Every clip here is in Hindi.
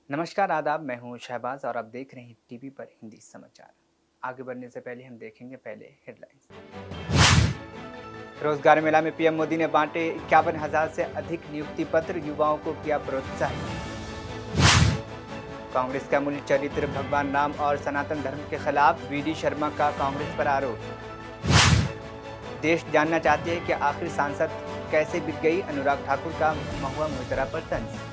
नमस्कार आदाब, मैं हूं शहबाज और आप देख रहे हैं टीवी पर हिंदी समाचार। आगे बढ़ने से पहले हम देखेंगे पहले हेडलाइंस। रोजगार मेला में पीएम मोदी ने बांटे 51,000 से अधिक नियुक्ति पत्र, युवाओं को किया प्रोत्साहित। कांग्रेस का मूल चरित्र भगवान राम और सनातन धर्म के खिलाफ, वीडी शर्मा का कांग्रेस पर आरोप। देश जानना चाहते हैं कि आखिर सांसद कैसे बिक गई, अनुराग ठाकुर का महुआ मोइत्रा पर तंज।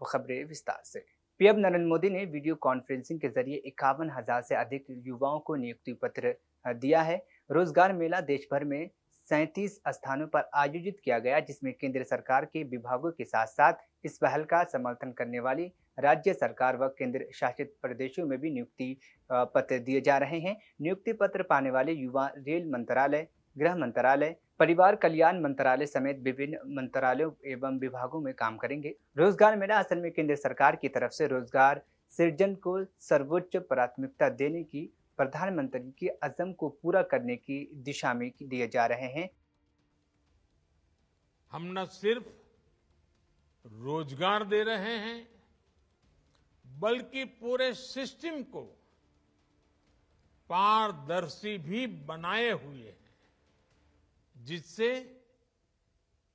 खबरें विस्तार से। पीएम नरेंद्र मोदी ने वीडियो कॉन्फ्रेंसिंग के जरिए 51,000 से अधिक युवाओं को नियुक्ति पत्र दिया है। रोजगार मेला देश भर में 37 स्थानों पर आयोजित किया गया, जिसमें केंद्र सरकार के विभागों के साथ साथ इस पहल का समर्थन करने वाली राज्य सरकार व केंद्र शासित प्रदेशों में भी नियुक्ति पत्र दिए जा रहे हैं। नियुक्ति पत्र पाने वाले युवा रेल मंत्रालय, गृह मंत्रालय, परिवार कल्याण मंत्रालय समेत विभिन्न मंत्रालयों एवं विभागों में काम करेंगे। रोजगार मेला असल में केंद्र सरकार की तरफ से रोजगार सृजन को सर्वोच्च प्राथमिकता देने की प्रधानमंत्री की अज़म को पूरा करने की दिशा में दिए जा रहे हैं। हम न सिर्फ रोजगार दे रहे हैं, बल्कि पूरे सिस्टम को पारदर्शी भी बनाए हुए हैं, जिससे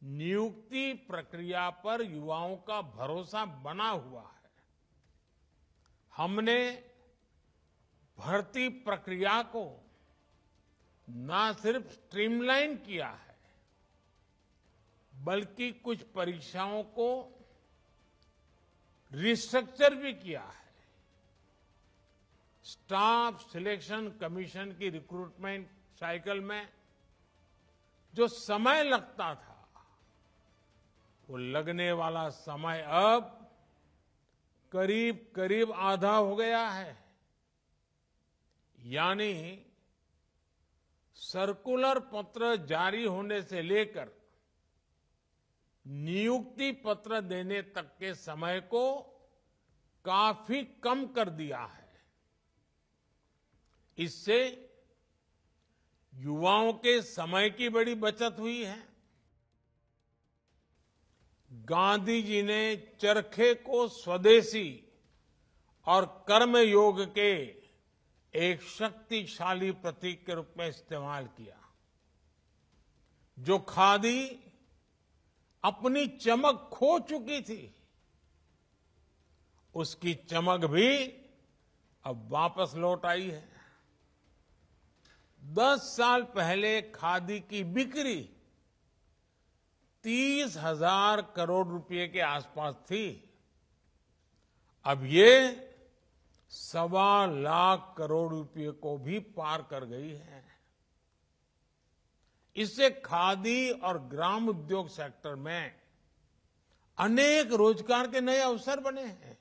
नियुक्ति प्रक्रिया पर युवाओं का भरोसा बना हुआ है। हमने भर्ती प्रक्रिया को न सिर्फ स्ट्रीमलाइन किया है, बल्कि कुछ परीक्षाओं को रिस्ट्रक्चर भी किया है। स्टाफ सिलेक्शन कमीशन की रिक्रूटमेंट साइकिल में जो समय लगता था, वो लगने वाला समय अब करीब करीब आधा हो गया है। यानी सर्कुलर पत्र जारी होने से लेकर नियुक्ति पत्र देने तक के समय को काफी कम कर दिया है। इससे युवाओं के समय की बड़ी बचत हुई है। गांधी जी ने चरखे को स्वदेशी और कर्मयोग के एक शक्तिशाली प्रतीक के रूप में इस्तेमाल किया। जो खादी अपनी चमक खो चुकी थी, उसकी चमक भी अब वापस लौट आई है। 10 साल पहले खादी की बिक्री 30,000 करोड़ रुपए के आसपास थी। अब ये 1.25 लाख करोड़ रुपए को भी पार कर गई है। इससे खादी और ग्राम उद्योग सेक्टर में अनेक रोजगार के नए अवसर बने हैं।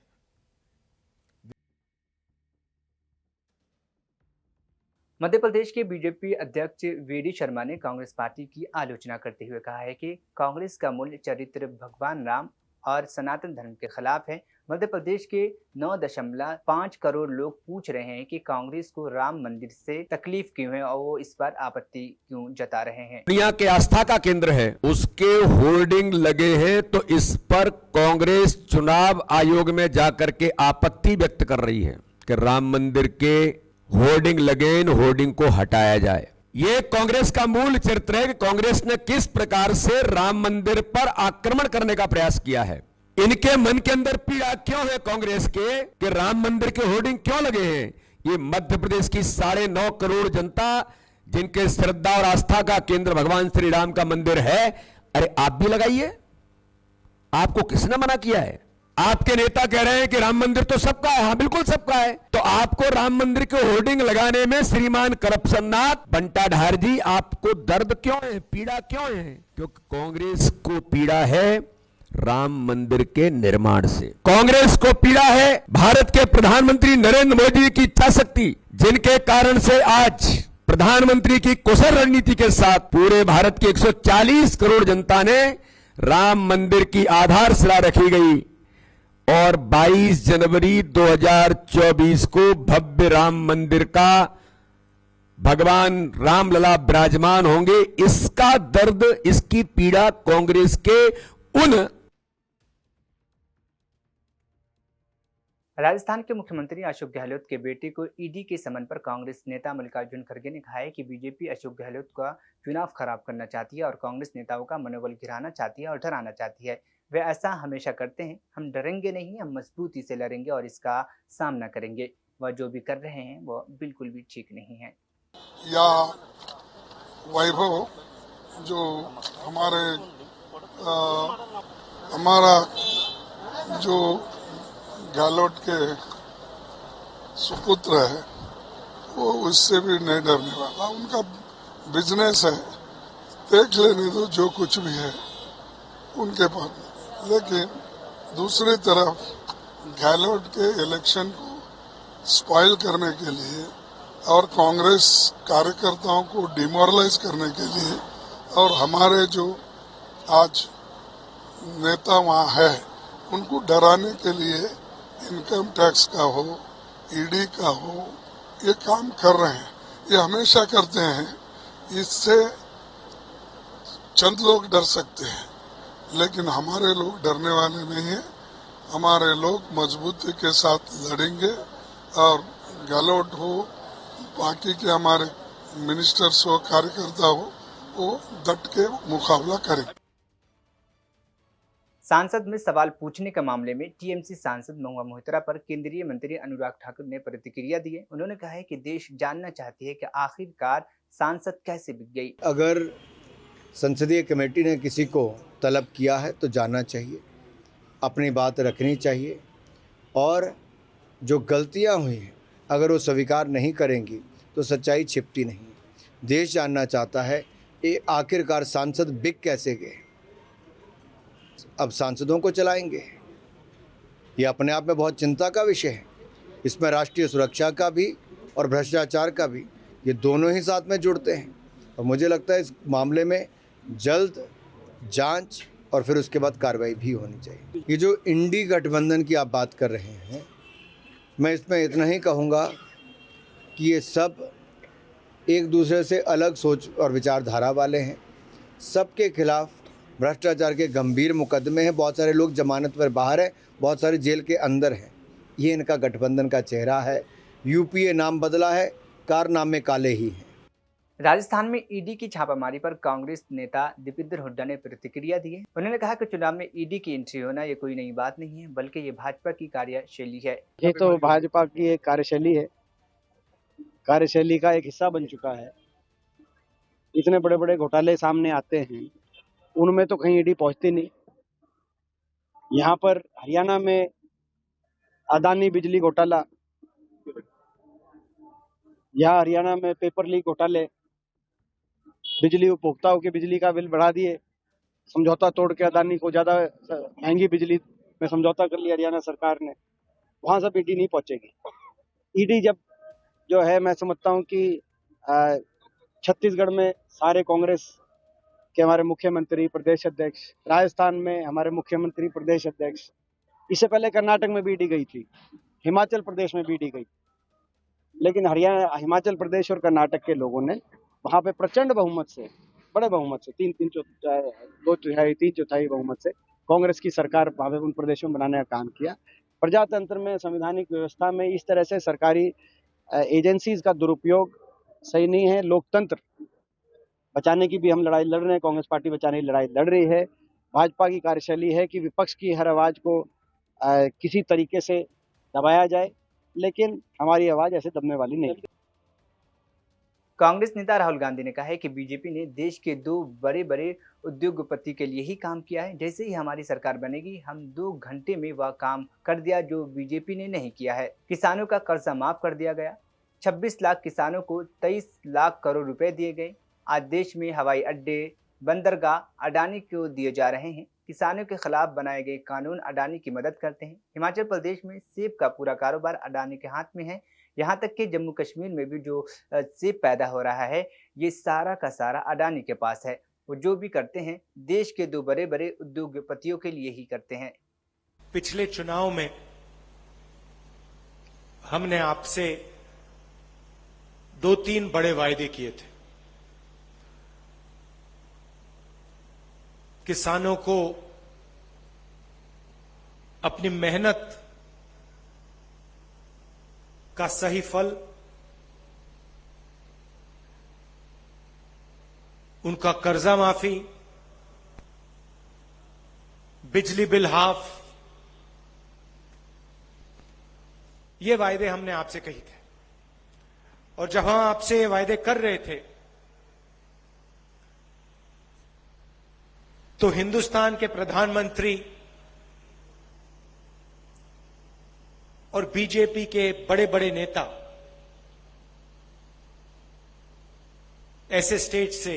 मध्य प्रदेश के बीजेपी अध्यक्ष वीडी शर्मा ने कांग्रेस पार्टी की आलोचना करते हुए कहा है कि कांग्रेस का मूल चरित्र भगवान राम और सनातन धर्म के खिलाफ है। मध्य प्रदेश के 9.5 करोड़ लोग पूछ रहे हैं कि कांग्रेस को राम मंदिर से तकलीफ क्यों है और वो इस पर आपत्ति क्यों जता रहे हैं। दुनिया के आस्था का केंद्र है, उसके होर्डिंग लगे हैं, तो इस पर कांग्रेस चुनाव आयोग में जाकर के आपत्ति व्यक्त कर रही है कि राम मंदिर के होर्डिंग लगे, इन होर्डिंग को हटाया जाए। ये कांग्रेस का मूल चरित्र है कि कांग्रेस ने किस प्रकार से राम मंदिर पर आक्रमण करने का प्रयास किया है। इनके मन के अंदर पीड़ा क्यों है कांग्रेस के कि राम मंदिर के होर्डिंग क्यों लगे हैं। ये मध्य प्रदेश की 9.5 करोड़ जनता, जिनके श्रद्धा और आस्था का केंद्र भगवान श्री राम का मंदिर है, अरे आप भी लगाइए। आपको किसने मना किया है? आपके नेता कह रहे हैं कि राम मंदिर तो सबका है। हाँ, बिल्कुल सबका है। तो आपको राम मंदिर के होर्डिंग लगाने में श्रीमान करप्शन नाथ बंटाधार जी, आपको दर्द क्यों है, पीड़ा क्यों है? क्योंकि कांग्रेस को पीड़ा है राम मंदिर के निर्माण से। कांग्रेस को पीड़ा है भारत के प्रधानमंत्री नरेंद्र मोदी की इच्छा शक्ति, जिनके कारण से आज प्रधानमंत्री की कुशल रणनीति के साथ पूरे भारत की 140 करोड़ जनता ने राम मंदिर की आधारशिला रखी गई और 22 जनवरी 2024 को भव्य राम मंदिर का भगवान रामलला विराजमान होंगे। इसका दर्द, इसकी पीड़ा कांग्रेस के उन राजस्थान के मुख्यमंत्री अशोक गहलोत के बेटे को ईडी के समन पर कांग्रेस नेता मल्लिकार्जुन खड़गे ने कहा है कि बीजेपी अशोक गहलोत का चुनाव खराब करना चाहती है और कांग्रेस नेताओं का मनोबल गिराना चाहती है और डराना चाहती है। वे ऐसा हमेशा करते हैं। हम डरेंगे नहीं, हम मजबूती से लड़ेंगे और इसका सामना करेंगे। वह जो भी कर रहे हैं वह बिल्कुल भी ठीक नहीं है। या वैभव जो हमारा जो गहलोत के सुपुत्र है वो उससे भी नहीं डरने वाला। उनका बिजनेस है, देख लेने दो जो कुछ भी है उनके पास। लेकिन दूसरी तरफ गहलोत के इलेक्शन को स्पॉइल करने के लिए और कांग्रेस कार्यकर्ताओं को डिमोरलाइज करने के लिए और हमारे जो आज नेता वहाँ है उनको डराने के लिए इनकम टैक्स का हो, ईडी का हो, ये काम कर रहे हैं। ये हमेशा करते हैं। इससे चंद लोग डर सकते हैं, लेकिन हमारे लोग डरने वाले नहीं हैं। हमारे लोग मजबूती के साथ लड़ेंगे और गहलोत हो, बाकी के हमारे मिनिस्टर्स हो, कार्यकर्ता हो, वो डट के मुकाबला करेंगे। सांसद में सवाल पूछने के मामले में टीएमसी सांसद महुआ मोहित्रा पर केंद्रीय मंत्री अनुराग ठाकुर ने प्रतिक्रिया दी है। उन्होंने कहा है कि देश जानना चाहती है कि आखिरकार सांसद कैसे बिक गई। अगर संसदीय कमेटी ने किसी को तलब किया है तो जानना चाहिए, अपनी बात रखनी चाहिए और जो गलतियां हुई हैं अगर वो स्वीकार नहीं करेंगी तो सच्चाई छिपती नहीं। देश जानना चाहता है ये आखिरकार सांसद बिक कैसे गए। अब सांसदों को चलाएंगे, ये अपने आप में बहुत चिंता का विषय है। इसमें राष्ट्रीय सुरक्षा का भी और भ्रष्टाचार का भी, ये दोनों ही साथ में जुड़ते हैं। और मुझे लगता है इस मामले में जल्द जांच और फिर उसके बाद कार्रवाई भी होनी चाहिए। ये जो इंडी गठबंधन की आप बात कर रहे हैं, मैं इसमें इतना ही कहूँगा कि ये सब एक दूसरे से अलग सोच और विचारधारा वाले हैं। सबके खिलाफ भ्रष्टाचार के गंभीर मुकदमे हैं। बहुत सारे लोग जमानत पर बाहर हैं, बहुत सारे जेल के अंदर हैं। ये इनका गठबंधन का चेहरा है। यूपीए नाम बदला है, कारनामे काले ही हैं। राजस्थान में ईडी की छापामारी पर कांग्रेस नेता दीपेंद्र हुड्डा ने प्रतिक्रिया दी है। उन्होंने कहा कि चुनाव में ईडी की एंट्री होना ये कोई नई बात नहीं है, बल्कि ये भाजपा की कार्यशैली है। ये तो भाजपा की एक कार्यशैली है, कार्यशैली का एक हिस्सा बन चुका है। इतने बड़े बड़े घोटाले सामने आते हैं, उनमें तो कहीं ईडी पहुंचती नहीं। यहाँ पर हरियाणा में अदानी बिजली घोटाला, यहाँ हरियाणा में पेपर लीक घोटाले, बिजली उपभोक्ताओं के बिजली का बिल बढ़ा दिए, समझौता तोड़ के अदानी को ज्यादा महंगी बिजली में समझौता कर लिया हरियाणा सरकार ने। वहां सब ईडी नहीं पहुंचेगी। ईडी जब जो है, मैं समझता हूं कि छत्तीसगढ़ में सारे कांग्रेस के हमारे मुख्यमंत्री प्रदेश अध्यक्ष, राजस्थान में हमारे मुख्यमंत्री प्रदेश अध्यक्ष, इससे पहले कर्नाटक में भी ईडी गई थी, हिमाचल प्रदेश में भी ईडी गई। लेकिन हरियाणा, हिमाचल प्रदेश और कर्नाटक के लोगों ने वहां पे प्रचंड बहुमत से, बड़े बहुमत से, 2 चौथाई बहुमत से कांग्रेस की सरकार वहां पे उन प्रदेशों में बनाने का काम किया। प्रजातंत्र में, संवैधानिक व्यवस्था में इस तरह से सरकारी एजेंसीज का दुरुपयोग सही नहीं है। लोकतंत्र बचाने की भी हम लड़ाई लड़ रहे हैं, कांग्रेस पार्टी बचाने की लड़ाई लड़ रही है। भाजपा की कार्यशैली है कि विपक्ष की हर आवाज को किसी तरीके से दबाया जाए, लेकिन हमारी आवाज ऐसे दबने वाली नहीं। कांग्रेस नेता राहुल गांधी ने कहा है कि बीजेपी ने देश के 2 बड़े बड़े उद्योगपति के लिए ही काम किया है। जैसे ही हमारी सरकार बनेगी, हम 2 घंटे में वह काम कर दिया जो बीजेपी ने नहीं किया है। किसानों का कर्जा माफ कर दिया गया, 26 लाख किसानों को 23 लाख करोड़ रुपए दिए गए। आज देश में हवाई अड्डे, बंदरगाह अडानी को दिए जा रहे हैं। किसानों के खिलाफ बनाए गए कानून अडानी की मदद करते हैं। हिमाचल प्रदेश में सेब का पूरा कारोबार अडानी के हाथ में है। यहाँ तक कि जम्मू कश्मीर में भी जो सेब पैदा हो रहा है, ये सारा का सारा अडानी के पास है। वो जो भी करते हैं देश के 2 बड़े बड़े उद्योगपतियों के लिए ही करते हैं। पिछले चुनाव में हमने आपसे 2-3 बड़े वायदे किए थे। किसानों को अपनी मेहनत का सही फल उनका कर्जा माफी, बिजली बिल हाफ, ये वायदे हमने आपसे कही थे। और जब हम आपसे ये वायदे कर रहे थे तो हिंदुस्तान के प्रधानमंत्री और बीजेपी के बड़े बड़े नेता ऐसे स्टेज से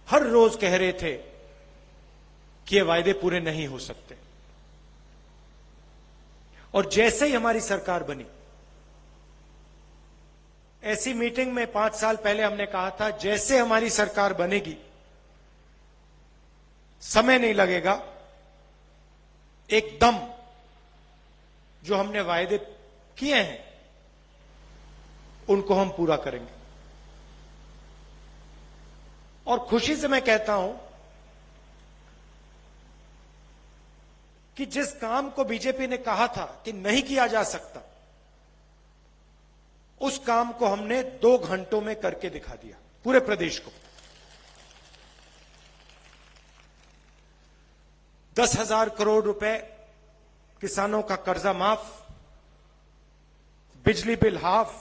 हर रोज कह रहे थे कि ये वायदे पूरे नहीं हो सकते। और जैसे ही हमारी सरकार बनी, ऐसी मीटिंग में 5 साल पहले हमने कहा था, जैसे हमारी सरकार बनेगी, समय नहीं लगेगा, एकदम जो हमने वायदे किए हैं उनको हम पूरा करेंगे। और खुशी से मैं कहता हूं कि जिस काम को बीजेपी ने कहा था कि नहीं किया जा सकता, उस काम को हमने 2 घंटों में करके दिखा दिया पूरे प्रदेश को। 10,000 करोड़ रुपए किसानों का कर्जा माफ, बिजली बिल हाफ,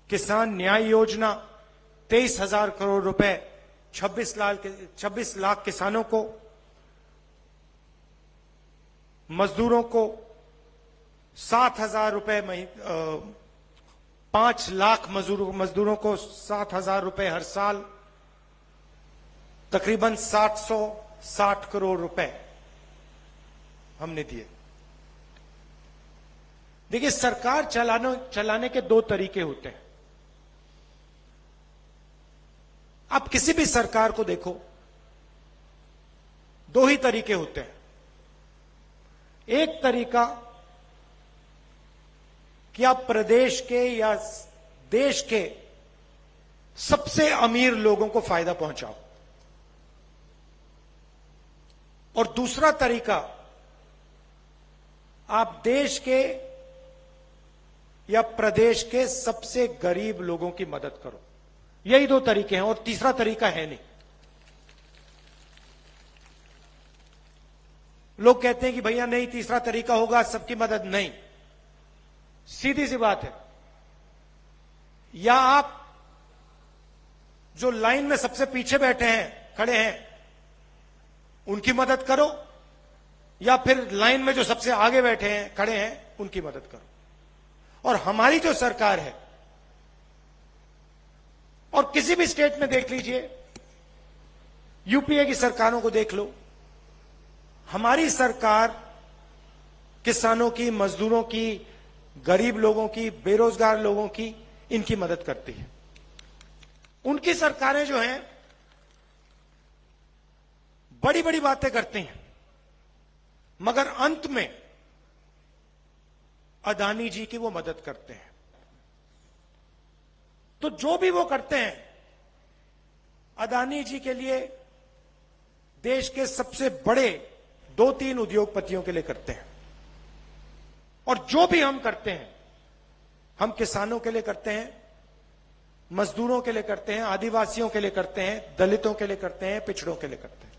किसान न्याय योजना 23,000 करोड़ रुपए 26 लाख किसानों को, मजदूरों को 7,000 रुपए 5 लाख मजदूरों को 7,000 रुपए हर साल, तकरीबन 760 करोड़ रुपए हमने दिए। देखिए, सरकार चलाने के 2 तरीके होते हैं। आप किसी भी सरकार को देखो, 2 ही तरीके होते हैं। एक तरीका कि आप प्रदेश के या देश के सबसे अमीर लोगों को फायदा पहुंचाओ, और दूसरा तरीका आप देश के या प्रदेश के सबसे गरीब लोगों की मदद करो। यही 2 तरीके हैं, और तीसरा तरीका है नहीं। लोग कहते हैं कि भैया नहीं, तीसरा तरीका होगा सबकी मदद। नहीं, सीधी सी बात है, या आप जो लाइन में सबसे पीछे बैठे हैं, खड़े हैं, उनकी मदद करो, या फिर लाइन में जो सबसे आगे बैठे हैं, खड़े हैं, उनकी मदद करो। और हमारी जो सरकार है, और किसी भी स्टेट में देख लीजिए, यूपीए की सरकारों को देख लो, हमारी सरकार किसानों की, मजदूरों की, गरीब लोगों की, बेरोजगार लोगों की, इनकी मदद करती है। उनकी सरकारें जो हैं बड़ी बड़ी बातें करती हैं, मगर अंत में अदानी जी की वो मदद करते हैं। तो जो भी वो करते हैं, अदानी जी के लिए, देश के सबसे बड़े 2-3 उद्योगपतियों के लिए करते हैं। और जो भी हम करते हैं, हम किसानों के लिए करते हैं, मजदूरों के लिए करते हैं, आदिवासियों के लिए करते हैं, दलितों के लिए करते हैं, पिछड़ों के लिए करते हैं।